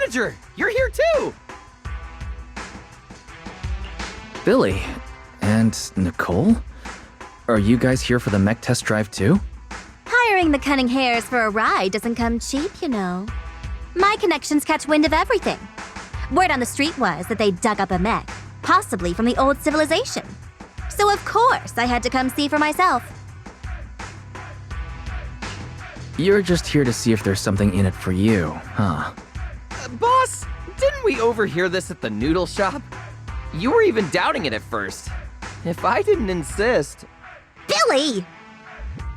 manager! You're here too! Billy and Nicole? Are you guys here for the mech test drive too? Hiring the cunning hares for a ride doesn't come cheap, you know. My connections catch wind of everything. Word on the street was that they dug up a mech, possibly from the old civilization. So of course I had to come see for myself. You're just here to see if there's something in it for you, huh? Boss, didn't we overhear this at the noodle shop? You were even doubting it at first. If I didn't insist... Billy!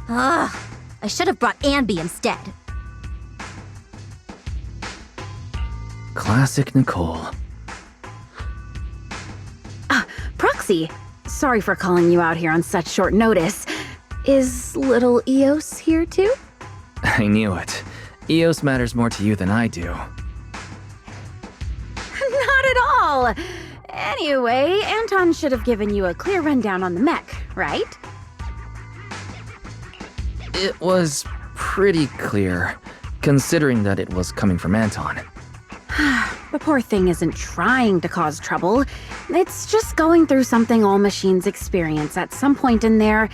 Ugh, I should have brought Anby instead. Classic Nicole. Proxy, sorry for calling you out here on such short notice. Is little Eos here too? I knew it. Eos matters more to you than I do. Not at all! Anyway, Anton should have given you a clear rundown on the mech, right? It was pretty clear, considering that it was coming from Anton. The poor thing isn't trying to cause trouble. It's just going through something all machines experience at some point in their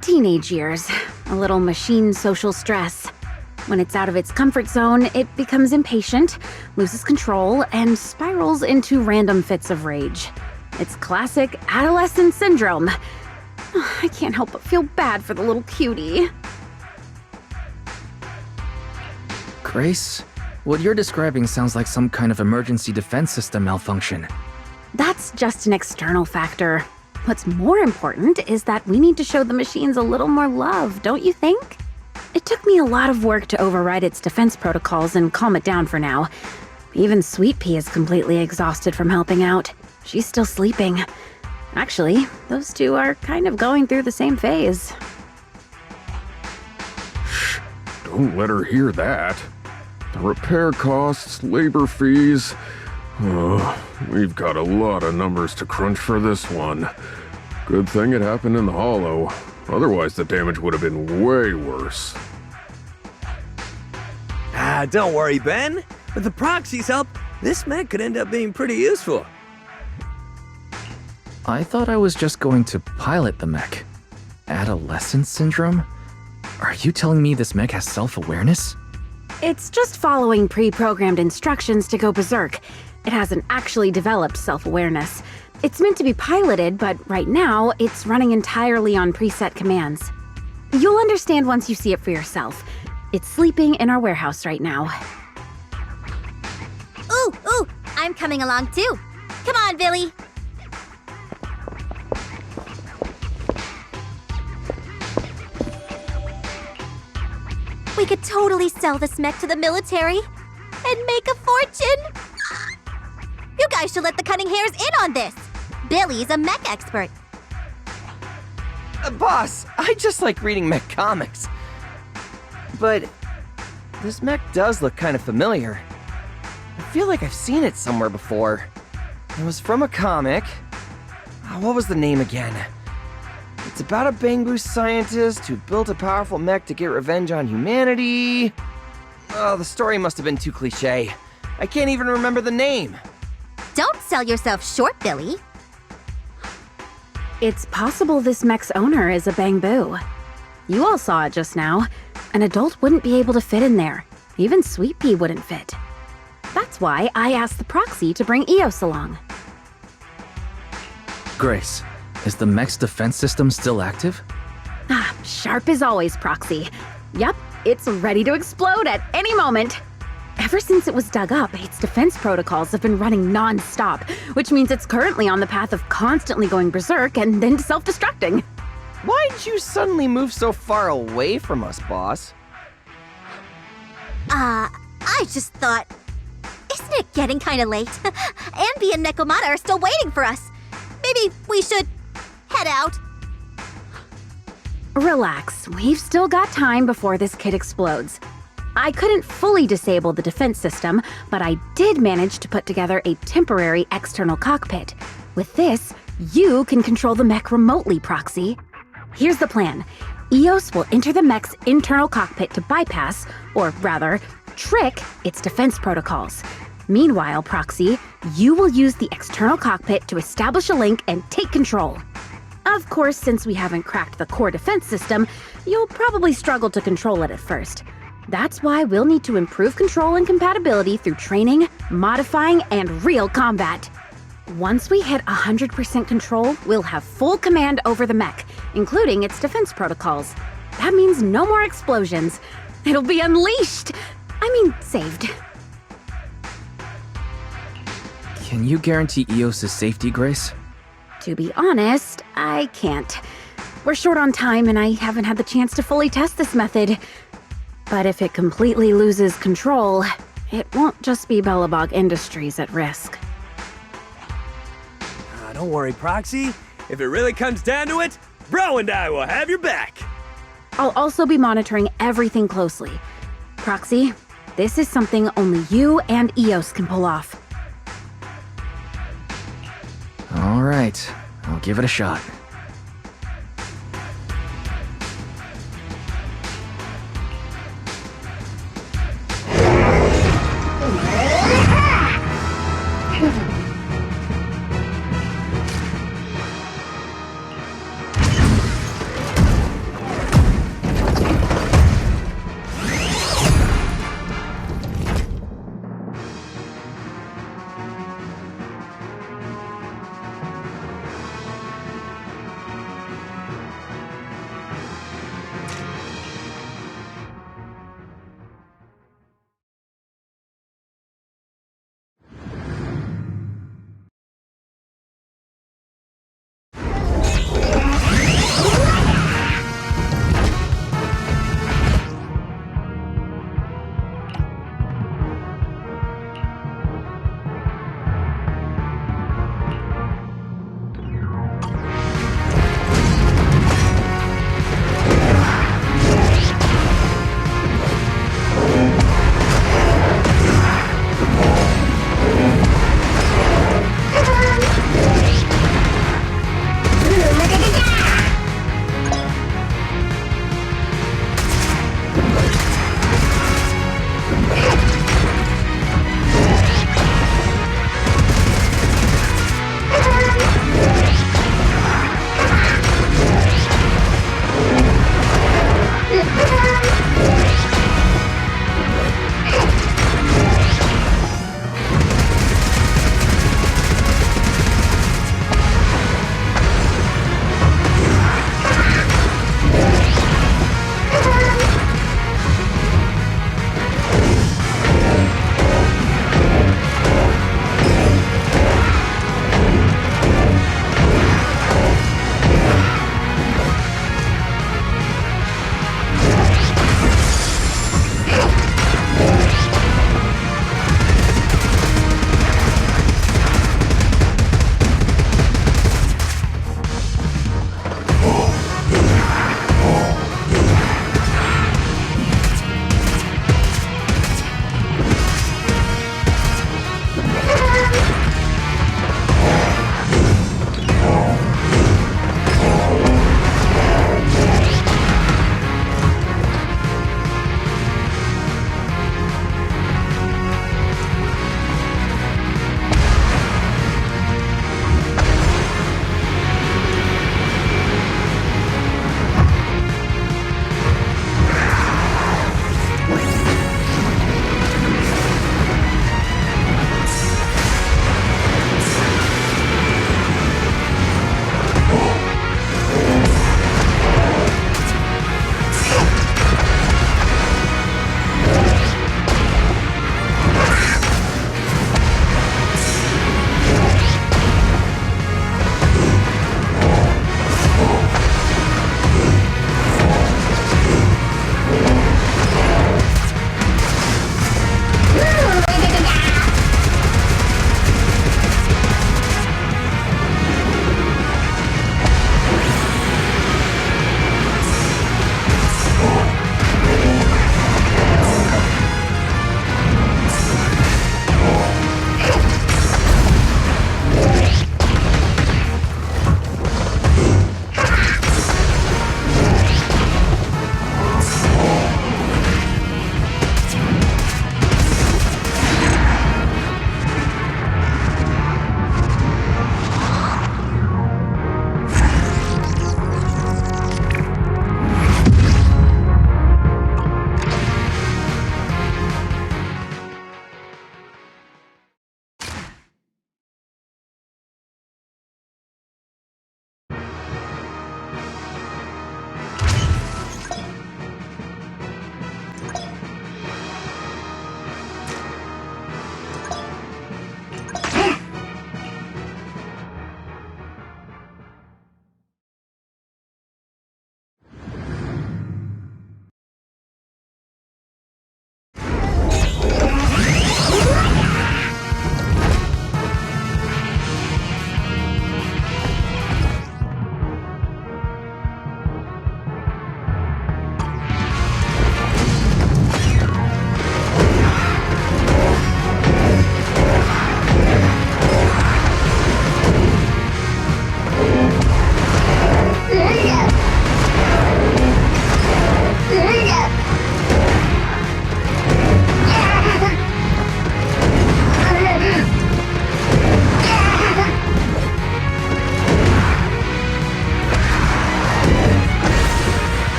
teenage years. A little machine social stress. When it's out of its comfort zone, it becomes impatient, loses control, and spirals into random fits of rage. It's classic adolescent syndrome. I can't help but feel bad for the little cutie. Grace, what you're describing sounds like some kind of emergency defense system malfunction. That's just an external factor. What's more important is that we need to show the machines a little more love, don't you think? It took me a lot of work to override its defense protocols and calm it down for now. Even Sweet Pea is completely exhausted from helping out. She's still sleeping. Actually, those two are kind of going through the same phase. Shh, don't let her hear that. The repair costs, labor fees. We've got a lot of numbers to crunch for this one. Good thing it happened in the hollow. Otherwise, the damage would have been way worse. Don't worry, Ben. With the proxy's help, this mech could end up being pretty useful. I thought I was just going to pilot the mech. Adolescent syndrome? Are you telling me this mech has self-awareness? It's just following pre-programmed instructions to go berserk. It hasn't actually developed self-awareness. It's meant to be piloted, but right now, it's running entirely on preset commands. You'll understand once you see it for yourself. It's sleeping in our warehouse right now. Ooh, I'm coming along too. Come on, Billy. We could totally sell this mech to the military and make a fortune. You guys should let the cunning hares in on this. Billy's a mech expert. Boss, I just like reading mech comics. But this mech does look kind of familiar. I feel like I've seen it somewhere before. It was from a comic. What was the name again? It's about a Bangbu scientist who built a powerful mech to get revenge on humanity. Oh, the story must have been too cliché. I can't even remember the name. Don't sell yourself short, Billy. It's possible this mech's owner is a Bangbu. You all saw it just now. An adult wouldn't be able to fit in there. Even Sweet Pea wouldn't fit. That's why I asked the proxy to bring Eos along. Grace, is the mech's defense system still active? Sharp as always, Proxy. Yep, it's ready to explode at any moment. Ever since it was dug up, its defense protocols have been running non-stop, which means it's currently on the path of constantly going berserk and then self-destructing. Why'd you suddenly move so far away from us, boss? I just thought... Isn't it getting kinda late? Anby and Nekomata are still waiting for us. Maybe we should head out. Relax, we've still got time before this kid explodes. I couldn't fully disable the defense system, but I did manage to put together a temporary external cockpit. With this, you can control the mech remotely, Proxy. Here's the plan. Eos will enter the mech's internal cockpit to bypass, or rather, trick its defense protocols. Meanwhile, Proxy, you will use the external cockpit to establish a link and take control. Of course, since we haven't cracked the core defense system, you'll probably struggle to control it at first. That's why we'll need to improve control and compatibility through training, modifying, and real combat. Once we hit 100% control, we'll have full command over the mech, including its defense protocols. That means no more explosions. It'll be unleashed! Saved. Can you guarantee EOS's safety, Grace? To be honest, I can't. We're short on time and I haven't had the chance to fully test this method. But if it completely loses control, it won't just be Bellabog Industries at risk. Don't worry, Proxy. If it really comes down to it, Bro and I will have your back. I'll also be monitoring everything closely. Proxy, this is something only you and EOS can pull off. All right, I'll give it a shot.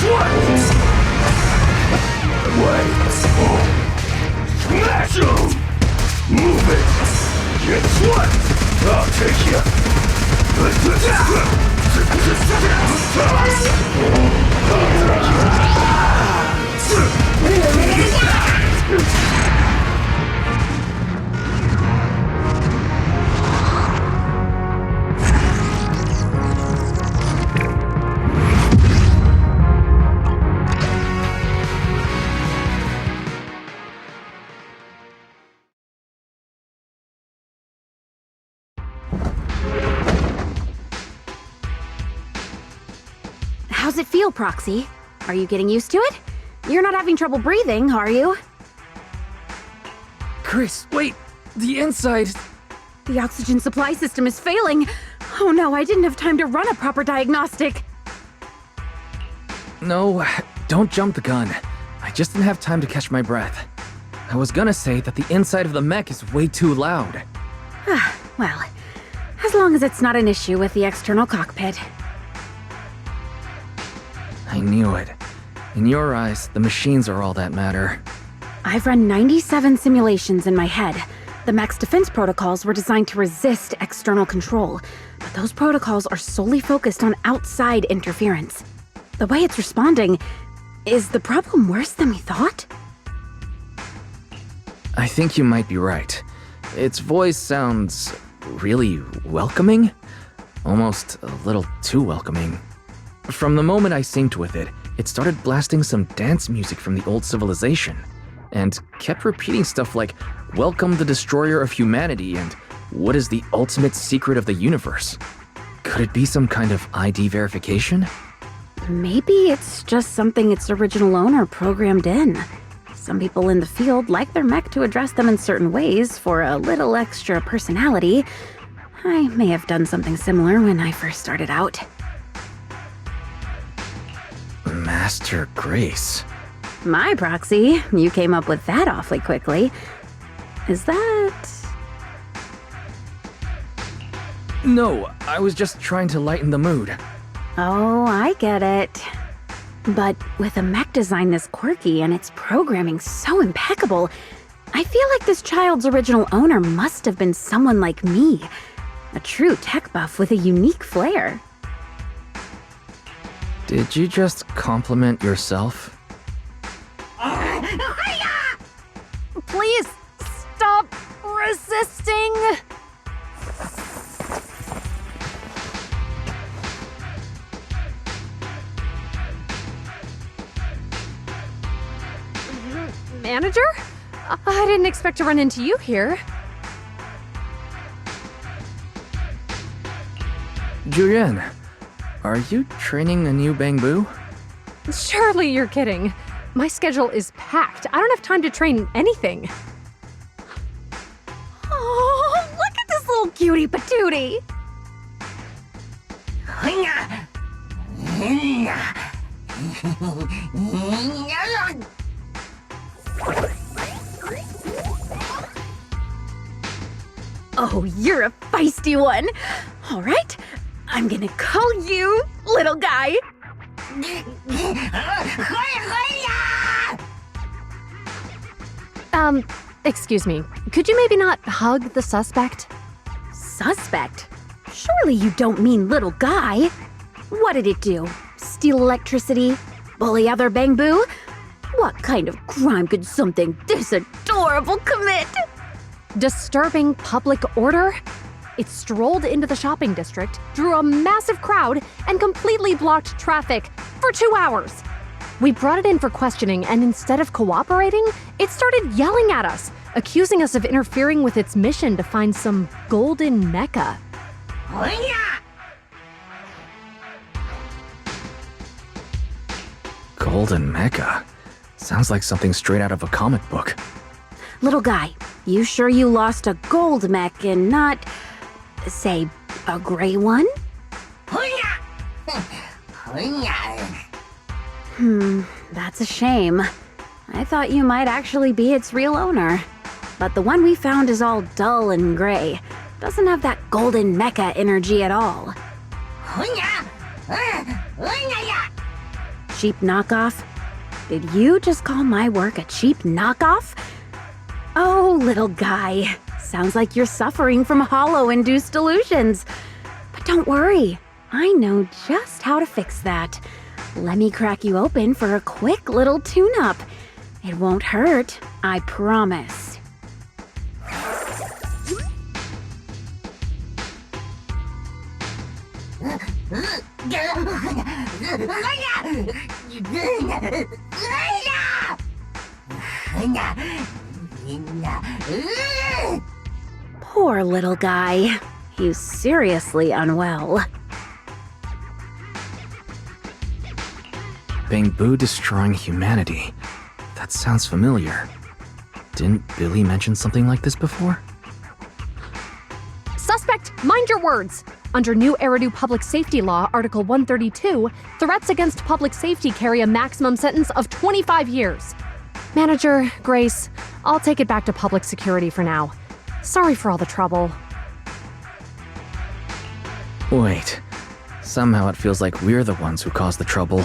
Wait! Smash him! Move it! Guess what? I'll take you! How's it feel, Proxy? Are you getting used to it? You're not having trouble breathing, are you? Chris, wait! The inside! The oxygen supply system is failing. Oh no, I didn't have time to run a proper diagnostic. No, don't jump the gun. I just didn't have time to catch my breath. I was gonna say that the inside of the mech is way too loud. Well, as long as it's not an issue with the external cockpit. I knew it. In your eyes, the machines are all that matter. I've run 97 simulations in my head. The mech's defense protocols were designed to resist external control, but those protocols are solely focused on outside interference. The way it's responding, is the problem worse than we thought? I think you might be right. Its voice sounds really welcoming? Almost a little too welcoming. From the moment I synced with it, it started blasting some dance music from the old civilization, and kept repeating stuff like, "Welcome the destroyer of humanity," and "What is the ultimate secret of the universe?" Could it be some kind of ID verification? Maybe it's just something its original owner programmed in. Some people in the field like their mech to address them in certain ways for a little extra personality. I may have done something similar when I first started out. Master Grace. My Proxy, you came up with that awfully quickly. Is that... No, I was just trying to lighten the mood. Oh, I get it. But with a mech design this quirky and its programming so impeccable, I feel like this child's original owner must have been someone like me. A true tech buff with a unique flair. Did you just compliment yourself? Please stop resisting! Manager? I didn't expect to run into you here. Julian, are you training a new Bangbu? Surely you're kidding. My schedule is packed. I don't have time to train anything. Oh, look at this little cutie patootie! Oh, you're a feisty one. All right, I'm gonna call you little guy. Excuse me. Could you maybe not hug the suspect? Suspect? Surely you don't mean little guy. What did it do? Steal electricity? Bully other Bangbu? What kind of crime could something this adorable commit? Disturbing public order? It strolled into the shopping district, drew a massive crowd, and completely blocked traffic for 2 hours. We brought it in for questioning, and instead of cooperating, it started yelling at us, accusing us of interfering with its mission to find some golden Mecha. Golden Mecha? Sounds like something straight out of a comic book. Little guy, you sure you lost a gold mech and not, say, a gray one? That's a shame. I thought you might actually be its real owner. But the one we found is all dull and gray. Doesn't have that golden mecha energy at all. cheap knockoff? Did you just call my work a cheap knockoff? Oh, little guy. Sounds like you're suffering from hollow-induced delusions. But don't worry, I know just how to fix that. Let me crack you open for a quick little tune-up. It won't hurt, I promise. Poor little guy. He's seriously unwell. Bangbu destroying humanity. That sounds familiar. Didn't Billy mention something like this before? Suspect, mind your words! Under new Eridu Public Safety Law, Article 132, threats against public safety carry a maximum sentence of 25 years. Manager, Grace, I'll take it back to public security for now. Sorry for all the trouble. Wait. Somehow it feels like we're the ones who caused the trouble.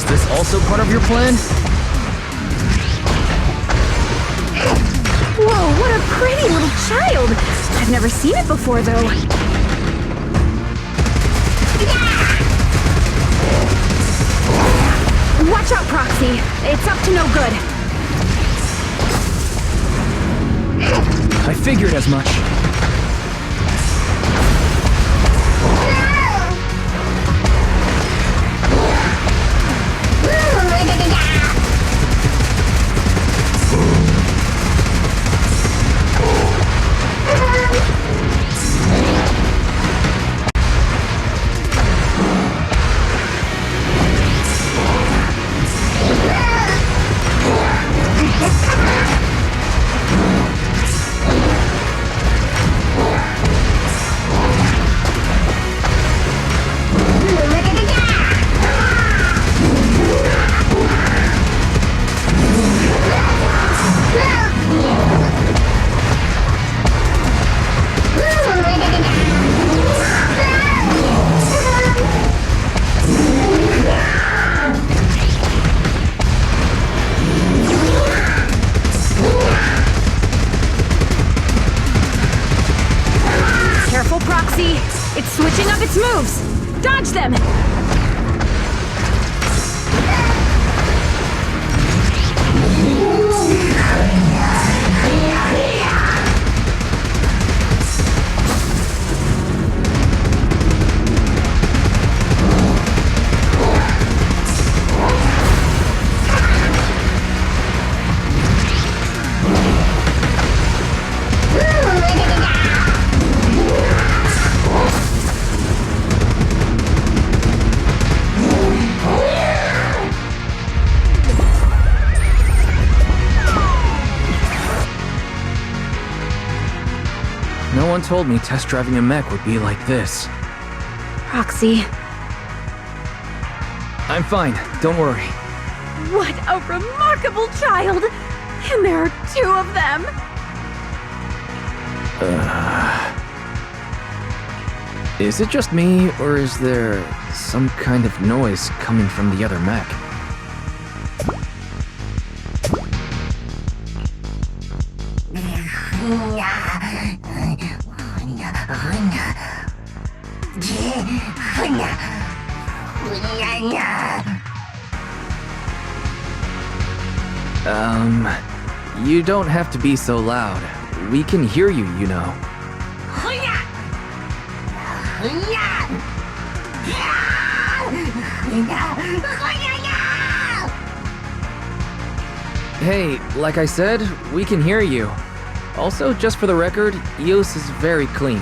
Is this also part of your plan? Whoa, what a pretty little child! I've never seen it before, though. Watch out, Proxy. It's up to no good. I figured as much. Careful, Proxy. It's switching up its moves. Dodge them! No one told me test driving a mech would be like this. Proxy, I'm fine, don't worry. what a remarkable child! And there are two of them! Is it just me, or is there some kind of noise coming from the other mech? You don't have to be so loud. We can hear you, you know. Hey, like I said, we can hear you. Also, just for the record, Eos is very clean.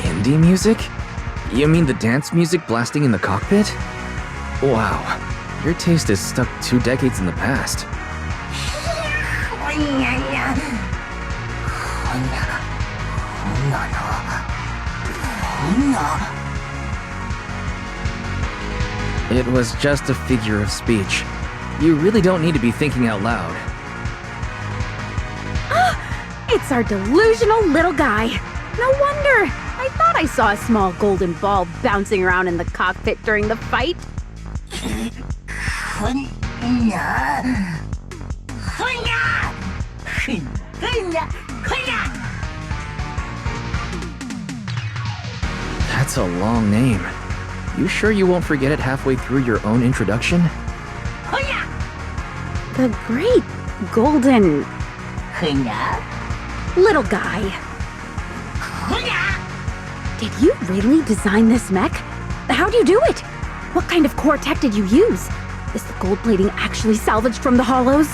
Indie music? You mean the dance music blasting in the cockpit? Wow, your taste is stuck 2 decades in the past. It was just a figure of speech. You really don't need to be thinking out loud. It's our delusional little guy. No wonder. I thought I saw a small golden ball bouncing around in the cockpit during the fight. That's a long name. You sure you won't forget it halfway through your own introduction? The great golden little guy. Did you really design this mech? How'd you do it? What kind of core tech did you use? Is the gold plating actually salvaged from the hollows?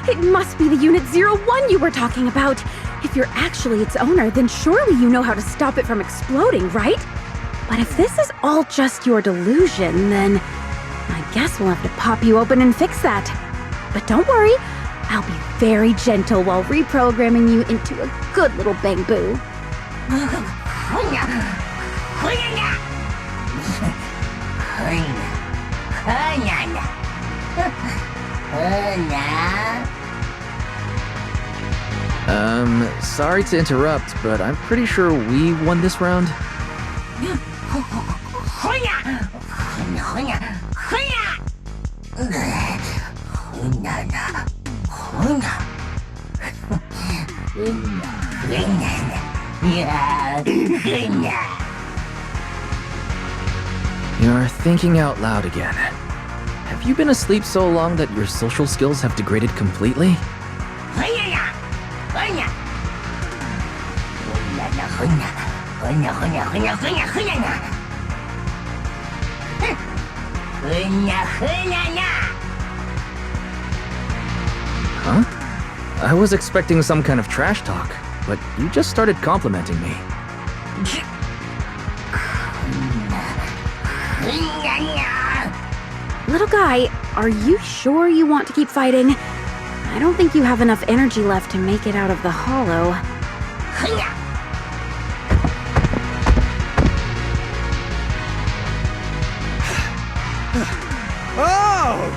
It must be the Unit 01 you were talking about. If you're actually its owner, then surely you know how to stop it from exploding, right? But if this is all just your delusion, then I guess we'll have to pop you open and fix that. But don't worry, I'll be very gentle while reprogramming you into a good little bamboo. Sorry to interrupt, but I'm pretty sure we won this round. You're thinking out loud again. Have you been asleep so long that your social skills have degraded completely? Huh? I was expecting some kind of trash talk, but you just started complimenting me. Little guy, are you sure you want to keep fighting? I don't think you have enough energy left to make it out of the hollow. Oh!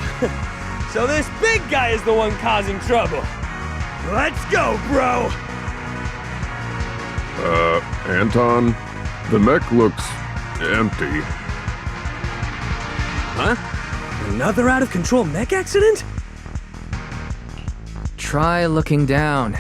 So this big guy is the one causing trouble. Let's go, bro! Anton, the mech looks empty. Huh? Another out-of-control mech accident? Try looking down.